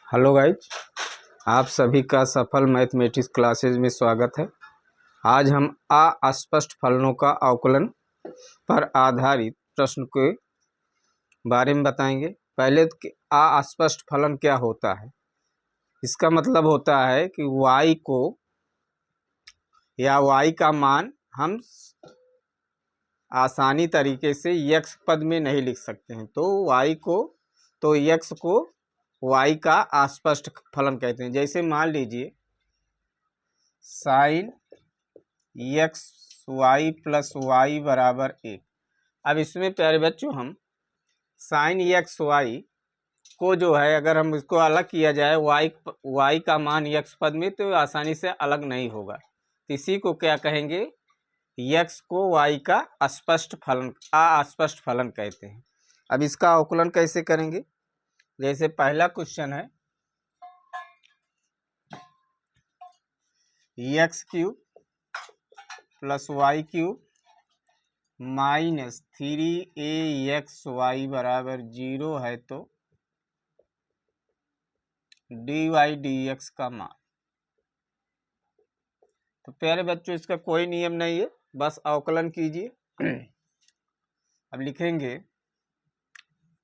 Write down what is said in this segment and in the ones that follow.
Hello guys, आप सभी का सफल मैथमेटिक्स क्लासेज में स्वागत है। आज हम अस्पष्ट फलनों का अवकलन पर आधारित प्रश्न के बारे में बताएंगे। पहले अस्पष्ट फलन क्या होता है। इसका मतलब होता है कि y को या y का मान हम आसानी तरीके से x पद में नहीं लिख सकते हैं, तो x को y का अस्पष्ट फलन कहते हैं। जैसे मान लीजिए sine x y plus y बराबर 1। अब इसमें प्यारे बच्चों हम साइन एक्स वाई को जो है अगर हम इसको अलग किया जाए y का मान x पद में, तो आसानी से अलग नहीं होगा। तो इसी को क्या कहेंगे, x को y का अस्पष्ट फलन कहते हैं। अब इसका अवकलन कैसे करेंगे। जैसे पहला क्वेश्चन है x cube plus y cube minus 3aXy बराबर 0 है, तो dy dx का मान। तो प्यारे बच्चों इसका कोई नियम नहीं है, बस अवकलन कीजिए। अब लिखेंगे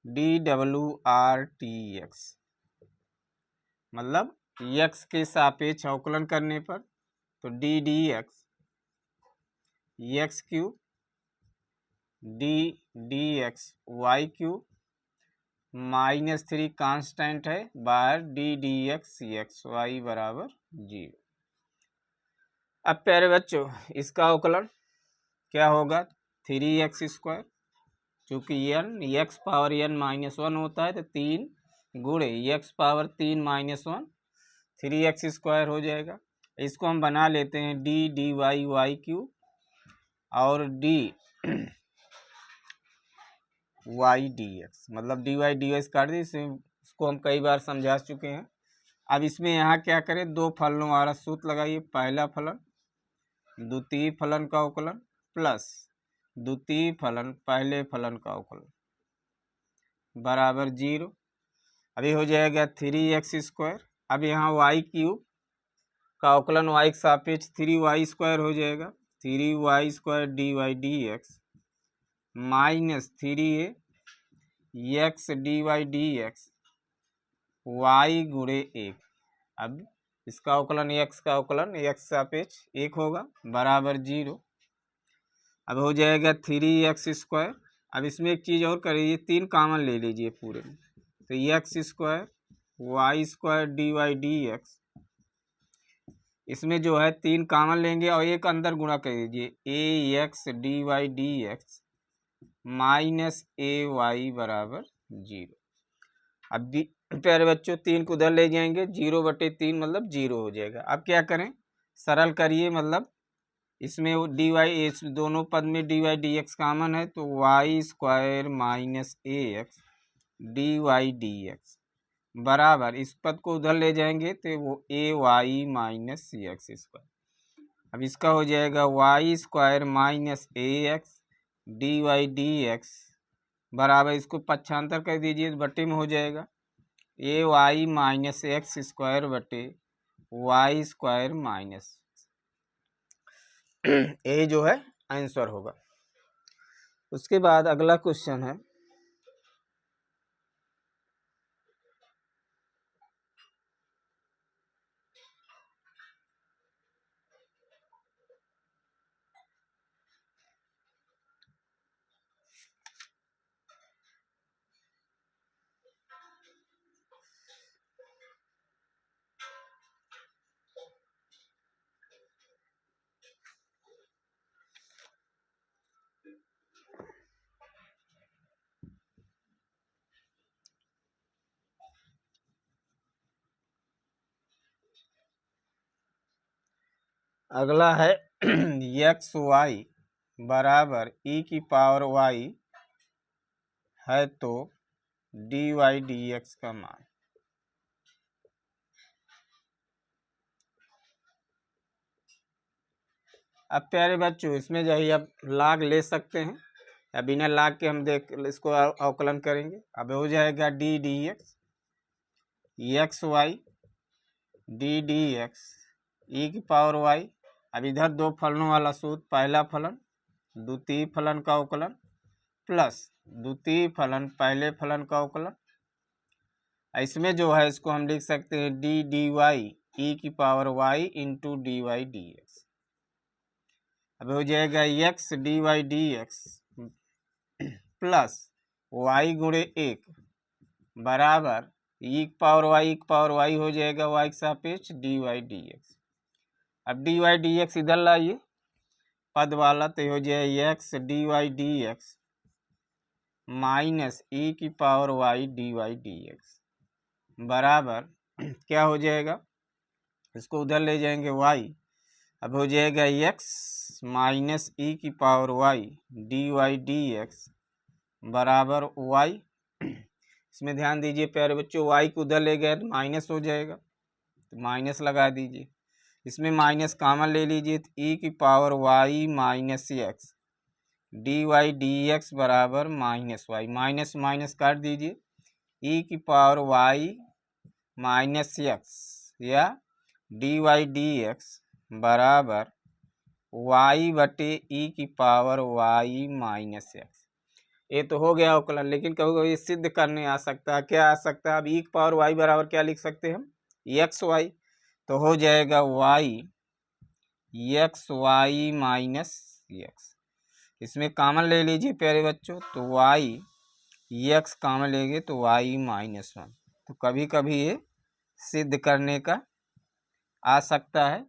dWRTX, मतलब x के सापेक्ष अवकलन करने पर तो d dx x cube d dx y cube minus 3 constant है बार d dx x y बराबर 0। अब प्यारे बच्चों इसका अवकलन क्या होगा, 3x², चूँकि x पावर n -1 होता है तो 3 गुणे x पावर 3 -1 3x² हो जाएगा। इसको हम बना लेते हैं d dy y क्यूब और d y dx, मतलब dy dx काट दी। इसको हम कई बार समझा चुके हैं। अब इसमें यहाँ क्या करें, दो फलनों वाला सूत्र लगाइए। पहला फलन द्वितीय फलन का अवकलन प्लस द्वितीय फलन पहले फलन का अवकलन बराबर 0। अभी हो जाएगा 3x²। अब यहाँ y क्यूब का अवकलन y के सापेक्ष 3y² हो जाएगा, 3y² dy dx minus 3ax dy dx y गुणे 1। अब इसका अवकलन x का अवकलन x सापेक्ष 1 होगा बराबर 0। अब हो जाएगा 3x²। अब इसमें एक चीज़ और करिए, 3 कॉमन ले लीजिए पूरे में, तो x² y² dy dx, इसमें जो है 3 कॉमन लेंगे और एक अंदर गुणा कर दीजिए ax dy dx minus ay बराबर 0। अब प्यारे बच्चों 3 को उधर ले जाएंगे, 0/3 मतलब 0 हो जाएगा। अब क्या करें, सरल करिए, मतलब इसमें dy इस दोनों पद में dy dx कॉमन है, तो y² minus ax dy dx बराबर इस पद को उधर ले जाएंगे तो वो ay माइनस x²। अब इसका हो जाएगा y² minus ax dy dx बराबर, इसको पक्षांतर कर दीजिए तो बट्टे में हो जाएगा ay माइनस x² बटे y² माइनस, ये जो है आंसर होगा। उसके बाद अगला क्वेश्चन है अगला है xy बराबर e की पावर y है, तो dy dx का मान। अब प्यारे बच्चों इसमें जो है अब लाग ले सकते हैं या बिना लाग के हम इसको अवकलन करेंगे। अब हो जाएगा d dx x y d d x e की पावर वाई। अब इधर दो फलनों वाला सूत्र, पहला फलन द्वितीय फलन का अवकलन प्लस द्वितीय फलन पहले फलन का अवकलन। इसमें जो है इसको हम लिख सकते हैं डी डी वाई ई की power y into d y d x. अब हो जाएगा x d y d x plus y गुणे एक बराबर ई की पावर वाई हो जाएगा वाई के सापेक्ष डी वाई डी एक्स। अब डी वाई डी एक्स इधर लाइए पद वाला, तो हो जाएगा x d y d x minus e की power y d y d x बराबर क्या हो जाएगा, इसको उधर ले जाएंगे वाई। अब हो जाएगा एक्स माइनस ई की power y d y d x बराबर वाई। इसमें ध्यान दीजिए प्यारे बच्चों, वाई को उधर ले गए तो माइनस हो जाएगा, तो माइनस लगा दीजिए। इसमें माइनस कॉमन ले लीजिए, तो ई की power y minus x d y d x बराबर माइनस वाई। माइनस माइनस काट दीजिए, ई की पावर वाई माइनस एक्स या डी वाई डी एक्स बराबर वाई बटे ई की पावर वाई माइनस एक्स। ये तो हो गया अवकलन, लेकिन कभी कभी सिद्ध करने आ सकता है। क्या आ सकता है, अब ई की पावर वाई बराबर क्या लिख सकते हैं हम, एक्स वाई। तो हो जाएगा y x y minus x. इसमें कॉमन ले लीजिए प्यारे बच्चों, तो वाई एक्स कॉमन लेंगे तो वाई माइनस वन। तो कभी कभी ये सिद्ध करने का आ सकता है।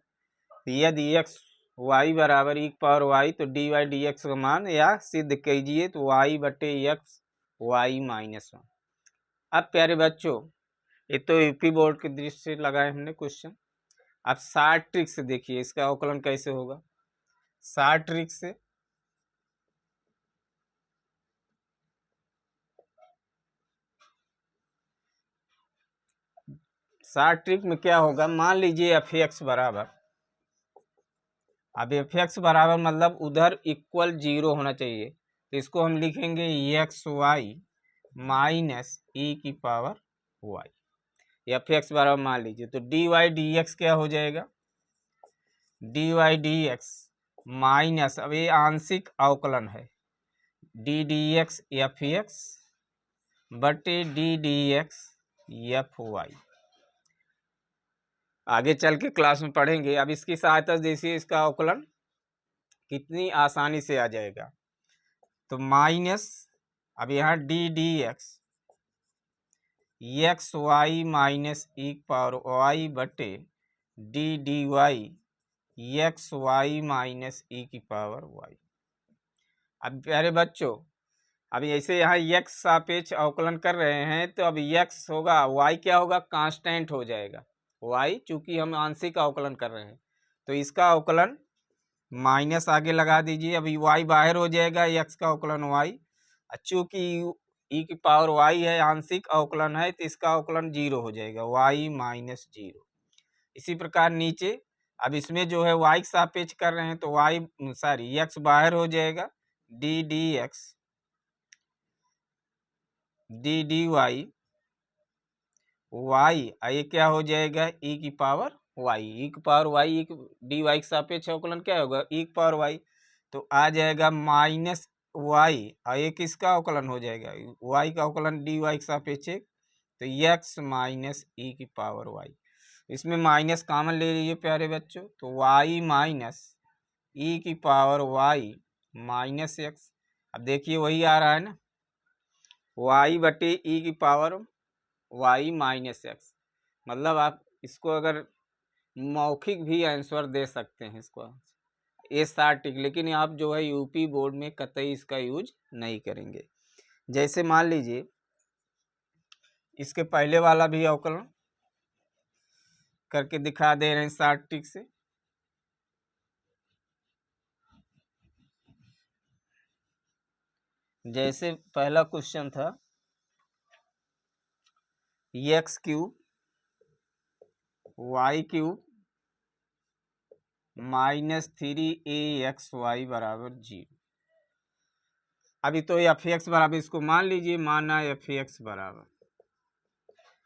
यदि एक्स वाई बराबर ई पावर वाई तो डी वाई डी एक्स का मान या सिद्ध कीजिए तो वाई बटे एक्स वाई माइनस वन। अब प्यारे बच्चों, ये तो यूपी बोर्ड के दृष्टि से लगाए हमने क्वेश्चन। अब शॉर्ट ट्रिक से देखिए इसका अवकलन कैसे होगा। शॉर्ट ट्रिक से शॉर्ट ट्रिक में क्या होगा, मान लीजिए एफ एक्स बराबर, अब एफ एक्स बराबर मतलब उधर इक्वल जीरो होना चाहिए, तो इसको हम लिखेंगे एक्स वाई माइनस ई की पावर वाई। एफ एक्स बराबर मान लीजिए, तो डी वाई डी एक्स क्या हो जाएगा, d y d x minus, अब ये आंशिक अवकलन है, d d x f x बटे d d x f y. आगे चल के क्लास में पढ़ेंगे। अब इसकी सहायता देखिए इसका अवकलन कितनी आसानी से आ जाएगा। तो माइनस, अब यहाँ d d x x y minus e power y बटे d d y x y minus e की पावर वाई। अब प्यारे बच्चों, अब ऐसे यहाँ एक्स सापेक्ष अवकलन कर रहे हैं, तो अब एक्स होगा, वाई क्या होगा, कांस्टेंट हो जाएगा वाई, चूंकि हम आंशिक अवकलन कर रहे हैं तो इसका अवकलन माइनस आगे लगा दीजिए। अभी वाई बाहर हो जाएगा, एक्स का अवकलन वाई, चूंकि ई की पावर वाई है, आंशिक अवकलन है, तो इसका अवकलन जीरो हो जाएगा, वाई माइनस जीरो। इसी प्रकार नीचे, अब इसमें जो है वाई के सापेक्ष कर रहे हैं तो वाई सॉरी एक्स बाहर हो जाएगा, d d x d d y y, ये क्या हो जाएगा, ई की पावर वाई, ई की पावर वाई डी वाई के सापेक्ष अवकलन क्या होगा, ई की पावर वाई, तो आ जाएगा माइनस वाई, ये किसका अवकलन हो जाएगा, वाई का अवकलन डी वाई के सापेक्ष, तो एक्स माइनस ई की पावर वाई। इसमें माइनस कॉमन ले लीजिए प्यारे बच्चों, तो वाई माइनस ई की पावर वाई माइनस एक्स। अब देखिए वही आ रहा है ना, वाई बटे ई की पावर वाई माइनस एक्स, मतलब आप इसको अगर मौखिक भी आंसर दे सकते हैं इसको, ये शॉर्ट ट्रिक, लेकिन आप जो है यूपी बोर्ड में कतई इसका यूज नहीं करेंगे। जैसे मान लीजिए इसके पहले वाला भी अवकलन करके दिखा दे रहे हैं शॉर्ट ट्रिक से। जैसे पहला क्वेश्चन था x cube y cube minus three a x y बराबर जीरो। अभी तो एफ एक्स बराबर, इसको मान लीजिए, माना एफ एक्स बराबर,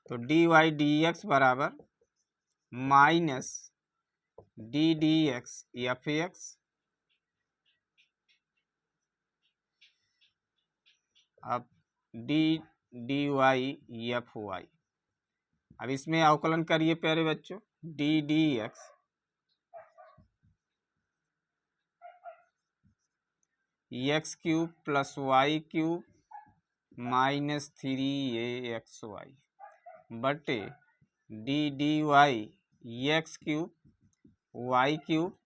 तो डी वाई डी एक्स बराबर minus d d x f x अब d d y f y. अब इसमें अवकलन करिए प्यारे बच्चों, d d x x cube plus y cube minus 3aXy बटे d d y x cube y cube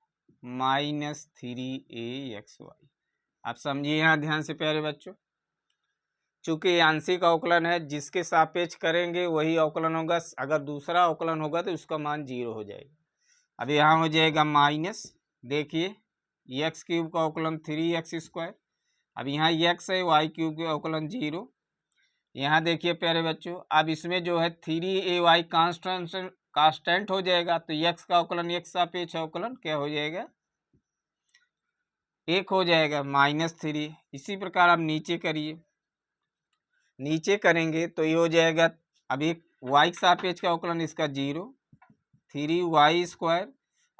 minus 3aXy। आप समझिए यहाँ ध्यान से प्यारे बच्चों, चूंकि आंशिक अवकलन है, जिसके सापेक्ष करेंगे वही अवकलन होगा, अगर दूसरा अवकलन होगा तो उसका मान 0 हो जाएगा। अब यहाँ हो जाएगा माइनस, देखिए एक्स क्यूब का अवकलन 3x², अब यहाँ एक्स है, वाई क्यूब का अवकलन 0। यहाँ देखिए प्यारे बच्चों, अब इसमें जो है 3ay कांस्टेंट हो जाएगा, तो एक्स का अवकलन एक्स सापेक्ष अवकलन क्या हो जाएगा, 1 हो जाएगा -3। इसी प्रकार आप नीचे करिए, नीचे करेंगे तो ये हो जाएगा, अब एक वाई सापेक्ष का अवकलन इसका 0, 3y²।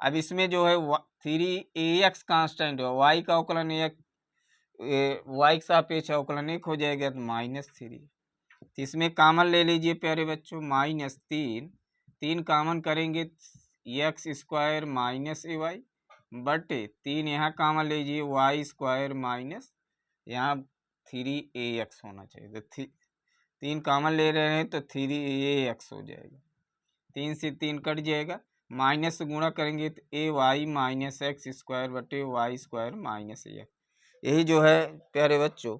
अब इसमें जो है 3ax कांस्टेंट है, वाई का अवकलन वाई का सापेक्ष अवकलन 1 हो जाएगा तो -3। तो इसमें कामन ले लीजिए प्यारे बच्चों, -3 कामन करेंगे x² माइनस ay बटे 3 यहाँ कामन लीजिए y² माइनस यहाँ 3ax होना चाहिए, तो 3 कामन ले रहे हैं तो 3ax हो जाएगा, 3 से 3 कट जाएगा, माइनस से गुणा करेंगे तो ay माइनस x² बटे y² माइनस x। यही जो है प्यारे बच्चों,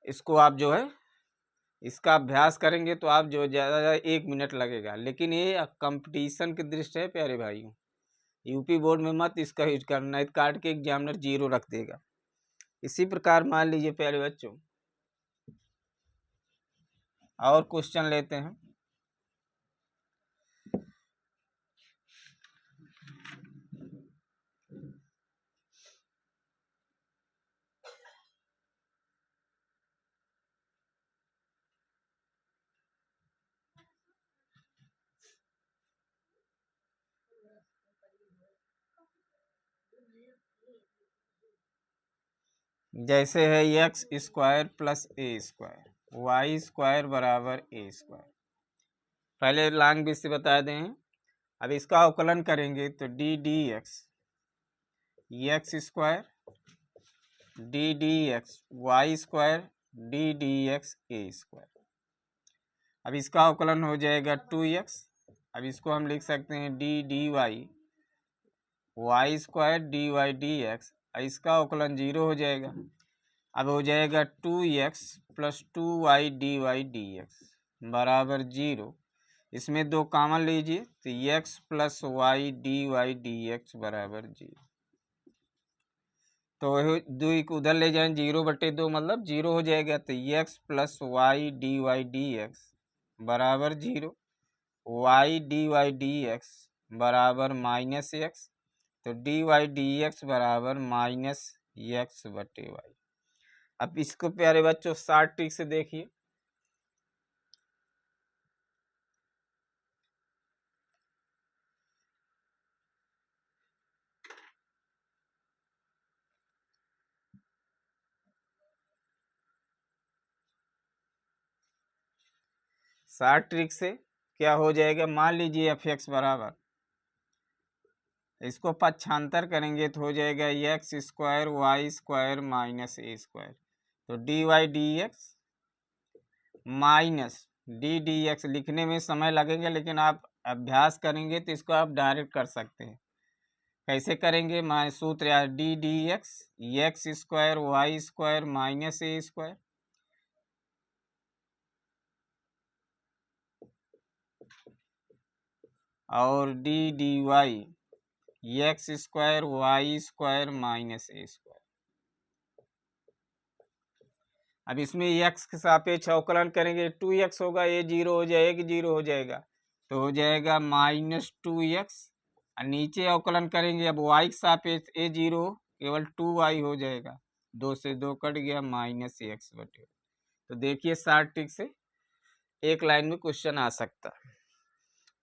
इसको आप जो है इसका अभ्यास करेंगे तो आप जो ज़्यादा 1 मिनट लगेगा, लेकिन ये कंपटीशन की दृष्टि है प्यारे भाइयों, यूपी बोर्ड में मत इसका यूज करना, है काट के एग्जामिनर 0 रख देगा। इसी प्रकार मान लीजिए प्यारे बच्चों, और क्वेश्चन लेते हैं। जैसे है x² प्लस a² y² बराबर a²। पहले लॉन्ग बीच से बता दें, अब इसका अवकलन करेंगे तो D d x x² D d x y² D d x a²। अब इसका अवकलन हो जाएगा 2x। अब इसको हम लिख सकते हैं d d y y² d y d x, इसका अवकलन 0 हो जाएगा। अब हो जाएगा 2x plus 2y d y d x बराबर 0। इसमें 2 कामन लीजिए तो x plus y d y d x बराबर 0। तो 2 को उधर ले जाएं, 0/2 मतलब 0 हो जाएगा, तो x plus y d y d x बराबर 0, y d y d x बराबर -x, तो डी वाई डी एक्स बराबर -x/y। अब इसको प्यारे बच्चों शॉर्ट ट्रिक से देखिए, शॉर्ट ट्रिक से क्या हो जाएगा, मान लीजिए f(x) बराबर, इसको पक्षांतर करेंगे तो हो जाएगा x² y² माइनस a², तो d y d x minus d d x. लिखने में समय लगेगा, लेकिन आप अभ्यास करेंगे तो इसको आप डायरेक्ट कर सकते हैं। कैसे करेंगे, सूत्र यार, D d x x² y² minus a² और D d Y x² y² minus a²। अब इसमें x के सापेक्ष अवकलन करेंगे, 2x होगा, ये 0 हो जाएगा, 0 हो जाएगा, तो हो जाएगा -2x। और नीचे अवकलन करेंगे, अब y के सापेक्ष a 0 केवल 2y हो जाएगा, 2 से 2 कट गया, -x/। तो देखिए शॉर्ट ट्रिक से एक लाइन में क्वेश्चन आ सकता है।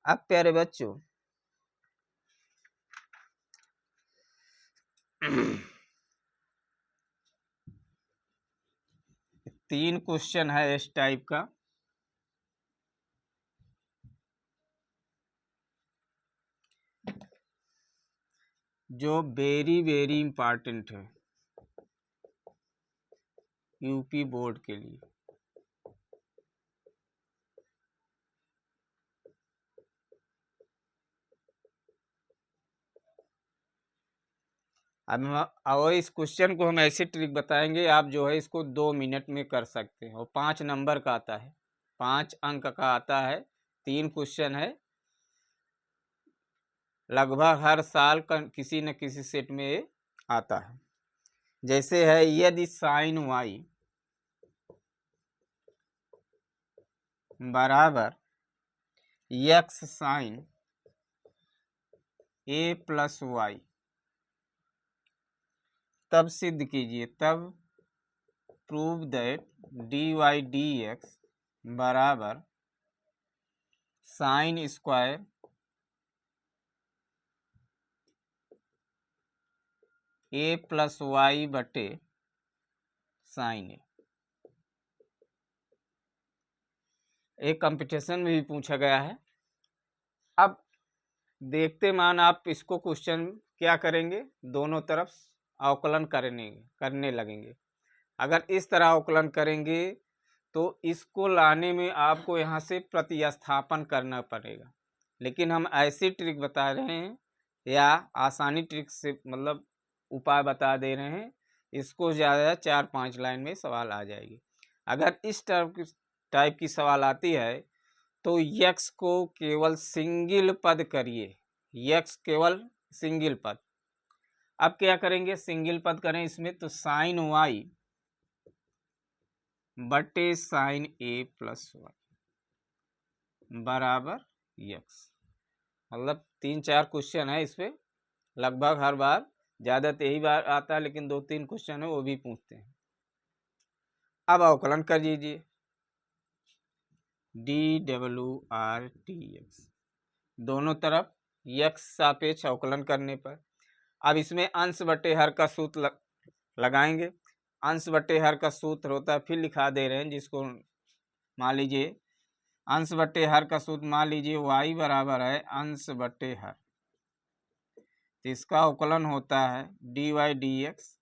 अब प्यारे बच्चों तीन क्वेश्चन है इस टाइप का। जो वेरी वेरी इंपॉर्टेंट है यूपी बोर्ड के लिए। और इस क्वेश्चन को हम ऐसे ट्रिक बताएंगे, आप जो है इसको 2 मिनट में कर सकते हैं। और 5 नंबर का आता है, 5 अंक का आता है। 3 क्वेश्चन है, लगभग हर साल का किसी न किसी सेट में आता है। जैसे है, यदि साइन वाई बराबर x sine a plus y, तब सिद्ध कीजिए, तब prove that d y d x बराबर sine square a plus y बटे साइन ए। एक कंपटीशन में भी पूछा गया है। अब देखते मान आप इसको क्वेश्चन क्या करेंगे, दोनों तरफ अवकलन करने लगेंगे। अगर इस तरह अवकलन करेंगे तो इसको लाने में आपको यहाँ से प्रतिस्थापन करना पड़ेगा। लेकिन हम ऐसी ट्रिक बता रहे हैं या आसानी ट्रिक से मतलब उपाय बता दे रहे हैं, इसको ज़्यादा 4-5 लाइन में सवाल आ जाएगी। अगर इस टाइप की सवाल आती है तो यक्स को केवल सिंगल पद करिए, यक्स केवल सिंगल पद। अब क्या करेंगे, सिंगल पद करें इसमें तो साइन वाई बटे साइन ए प्लस वाई बराबर यक्स। मतलब 3-4 क्वेश्चन है इस पे, लगभग हर बार, ज़्यादा तो यही बार आता है लेकिन 2-3 क्वेश्चन है वो भी पूछते हैं। अब अवकलन कर दीजिए, D W R T x, दोनों तरफ यक्स सापेक्ष अवकलन करने पर। अब इसमें अंश बटे हर का सूत्र लगाएंगे। अंश बटे हर का सूत्र होता है, फिर लिखा दे रहे हैं जिसको मान लीजिए अंश बटे हर का सूत्र मान लीजिए y बराबर है अंश बटे हर, तो इसका अवकलन होता है डी वाई डी एक्स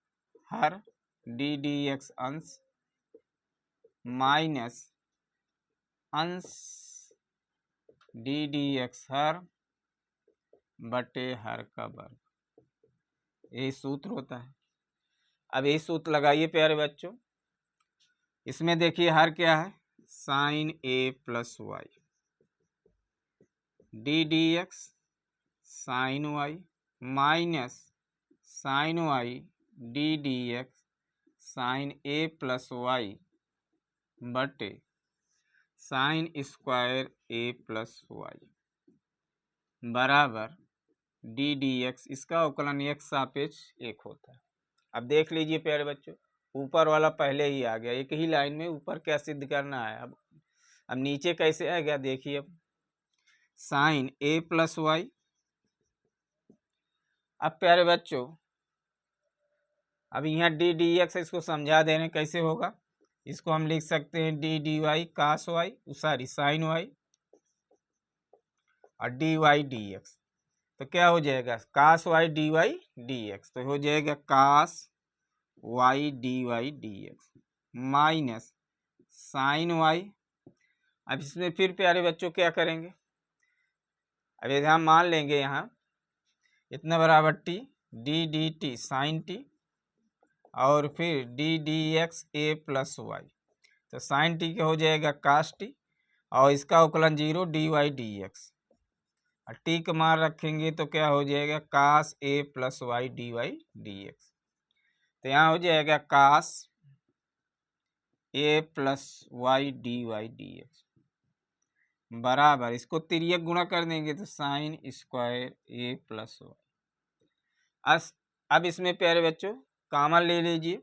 हर डी डी एक्स अंश माइनस अंश डी डी एक्स हर बटे हर का वर्ग, यही सूत्र होता है। अब यही सूत्र लगाइए प्यारे बच्चों। इसमें देखिए हर क्या है, sine a plus y d d x sine y minus sine y d d x sine a plus y बटे sine square a plus y बराबर डी डी एक्स। इसका अवकलन एक्स सापेक्ष 1 होता है। अब देख लीजिए प्यारे बच्चों, ऊपर वाला पहले ही आ गया, एक ही लाइन में ऊपर क्या सिद्ध करना है। अब नीचे कैसे आ गया देखिए, अब साइन ए प्लस वाई। अब प्यारे बच्चों अब यहाँ डी डी एक्स इसको समझा दे रहे हैं कैसे होगा। इसको हम लिख सकते हैं d d y cos y, sorry sine y, और डी वाई डी एक्स। तो क्या हो जाएगा, cos y d y d x, तो हो जाएगा cos y d y d x minus sine y. अब इसमें फिर प्यारे बच्चों क्या करेंगे, अब यहाँ मान लेंगे यहाँ इतना बराबर t d d t sine t और फिर d d x a plus y, तो साइन टी क्या हो जाएगा कास टी, और इसका अवकलन 0 डी वाई डी एक्स, और टी का मान रखेंगे तो क्या हो जाएगा cos a plus y d y d x. तो यहाँ हो जाएगा cos a plus y d y d x बराबर, इसको तिर्यक गुणा कर देंगे तो sign square a plus y. अब इसमें प्यारे बच्चों कॉमन ले लीजिए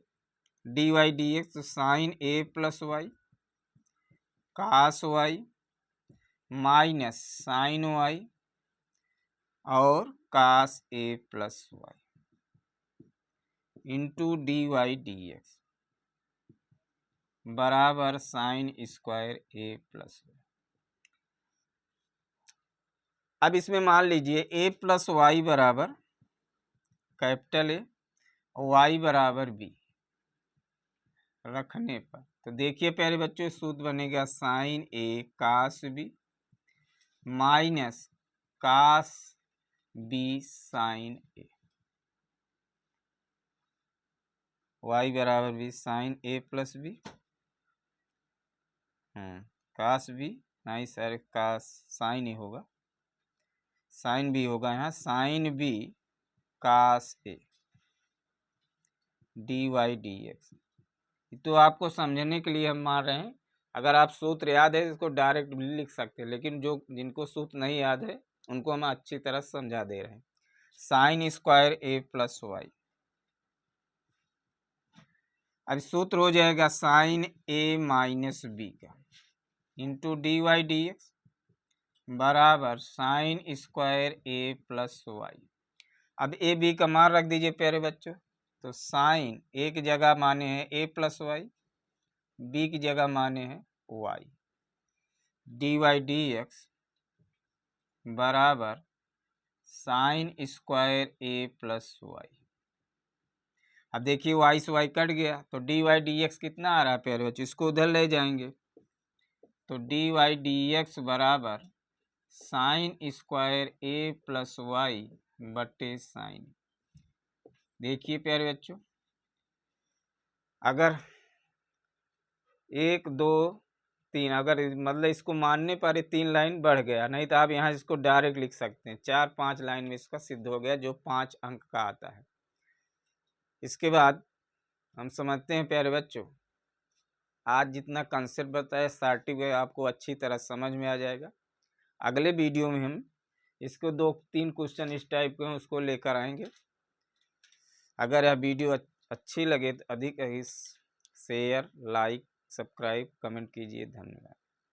डी वाई डी एक्स, तो sine a plus y cos y minus sine y और cos a plus y into d y d x बराबर sine square a plus y। अब इसमें मान लीजिए a प्लस वाई बराबर कैपिटल ए y बराबर b रखने पर तो देखिए प्यारे बच्चों सूत्र बनेगा sine a cos b minus cos b sine a y बराबर भी sine a plus b cos b नहीं सर कास साइन ए होगा, साइन बी होगा यहाँ sine b cos a d y d x. तो आपको समझने के लिए हम मान रहे हैं, अगर आप सूत्र याद है इसको डायरेक्ट भी लिख सकते हैं, लेकिन जो जिनको सूत्र नहीं याद है उनको हम अच्छी तरह समझा दे रहे हैं। Sine square a plus y, अब सूत्र हो जाएगा साइन ए माइनस बी का into d y d x बराबर sine square a plus y. अब ए बी का मान रख दीजिए प्यारे बच्चों, तो साइन ए की जगह माने हैं ए प्लस वाई, बी की जगह माने हैं y, d y d x बराबर sine square a plus y. अब देखिए वाई से वाई कट गया तो डी वाई डी एक्स कितना आ रहा है प्यारे बच्चों, इसको उधर ले जाएंगे तो डी वाई डी एक्स बराबर sine square a plus y बटे साइन। देखिए प्यारे बच्चों अगर 1 2 3 अगर मतलब इसको मानने पर 3 लाइन बढ़ गया, नहीं तो आप यहाँ इसको डायरेक्ट लिख सकते हैं 4 5 लाइन में इसका सिद्ध हो गया जो 5 अंक का आता है। इसके बाद हम समझते हैं प्यारे बच्चों आज जितना कंसेप्ट बताया सर्टिफिकेट आपको अच्छी तरह समझ में आ जाएगा। अगले वीडियो में हम इसको 2 3 क्वेश्चन इस टाइप के हैं उसको लेकर आएंगे। अगर यह वीडियो अच्छी लगे तो अधिक शेयर लाइक सब्सक्राइब कमेंट कीजिए। धन्यवाद।